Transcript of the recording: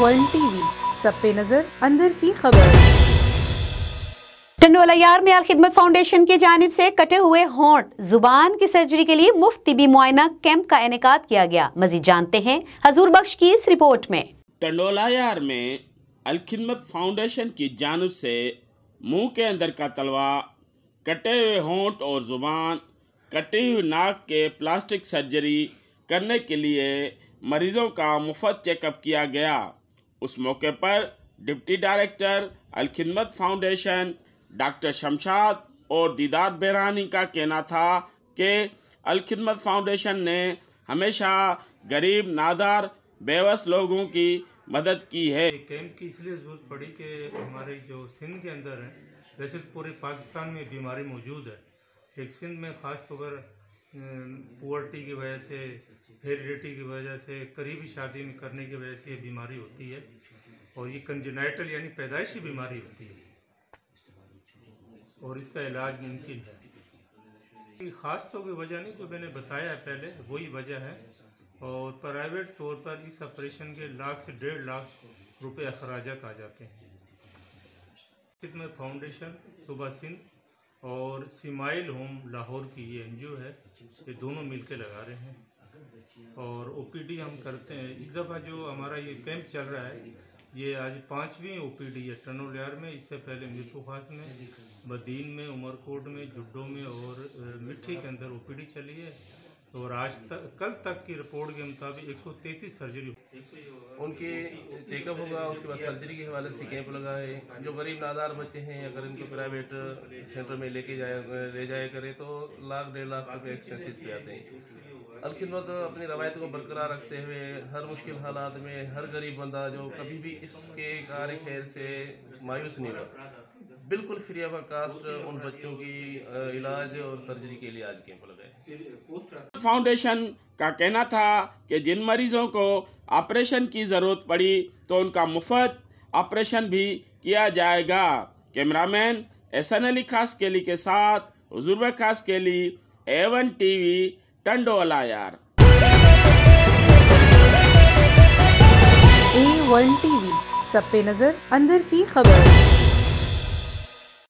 A1 TV, सब पे नजर अंदर की खबर। टंडोला यार में अल खिदमत फाउंडेशन की जानिब से कटे हुए होंठ जुबान की सर्जरी के लिए मुफ्त तिबी मुआयना कैंप का इनेकाद किया गया। मजीद जानते हैं हजूर बख्श की इस रिपोर्ट में। टंडोला यार में अल खिदमत फाउंडेशन की जानिब से मुंह के अंदर का तलवा, कटे हुए होंठ और जुबान, कटी हुई नाक के प्लास्टिक सर्जरी करने के लिए मरीजों का मुफ्त चेकअप किया गया। उस मौके पर डिप्टी डायरेक्टर अल खिदमत फाउंडेशन डॉक्टर शमशाद और दीदार बेरानी का कहना था कि अल खिदमत फाउंडेशन ने हमेशा गरीब, नादार, बेबस लोगों की मदद की है। कैंप की इसलिए जरूरत पड़ी कि हमारे जो सिंध के अंदर है, वैसे पूरे पाकिस्तान में बीमारी मौजूद है, एक सिंध में ख़ास तौर पर पुअर्टी की वजह से, हेरिडिटी की वजह से, करीबी शादी में करने की वजह से ये बीमारी होती है और ये कंजेनाइटल यानी पैदाइशी बीमारी होती है और इसका इलाज मुमकिन है। ख़ास तौर की वजह नहीं, जो मैंने बताया है पहले वही वजह है। और प्राइवेट तौर पर इस ऑपरेशन के लाख से 1.5 लाख रुपए अखराजात आ जाते हैं। खिदमत फाउंडेशन सूबा सिंध और स्माइल होम लाहौर की ये NGO है, ये दोनों मिलकर लगा रहे हैं और OPD हम करते हैं। इस दफ़ा जो हमारा ये कैंप चल रहा है, ये आज 5वीं OPD है टंडोला यार में। इससे पहले मीरपुर में, बदीन में, उमरकोट में, जुड्डो में और मिट्टी के अंदर OPD चली है और आज तक, कल तक की रिपोर्ट के मुताबिक 133 सर्जरी उनके चेकअप होगा। उसके बाद सर्जरी के हवाले से कैंप लगा है। जो गरीब नादार बच्चे हैं, अगर इनको प्राइवेट सेंटर में ले जाया करें तो लाख 1.5 लाख रुपये एक्सपेंसेस पे आते हैं। अल खिदमत अपनी रवायत को बरकरार रखते हुए हर मुश्किल हालात में हर गरीब बंदा जो कभी भी इसके कार खैर से मायूस नहीं हुआ, बिल्कुल फ्री ऑफ कास्ट उन बच्चों की इलाज और सर्जरी के लिए आज कैंप लगाए। फाउंडेशन का कहना था कि जिन मरीजों को ऑपरेशन की ज़रूरत पड़ी तो उनका मुफ्त ऑपरेशन भी किया जाएगा। कैमरामैन एहसन अली खासकेली के साथ हुजूर खासकेली, A1 TV, टंडोला यार। A1 TV, सब पे नजर अंदर की खबर।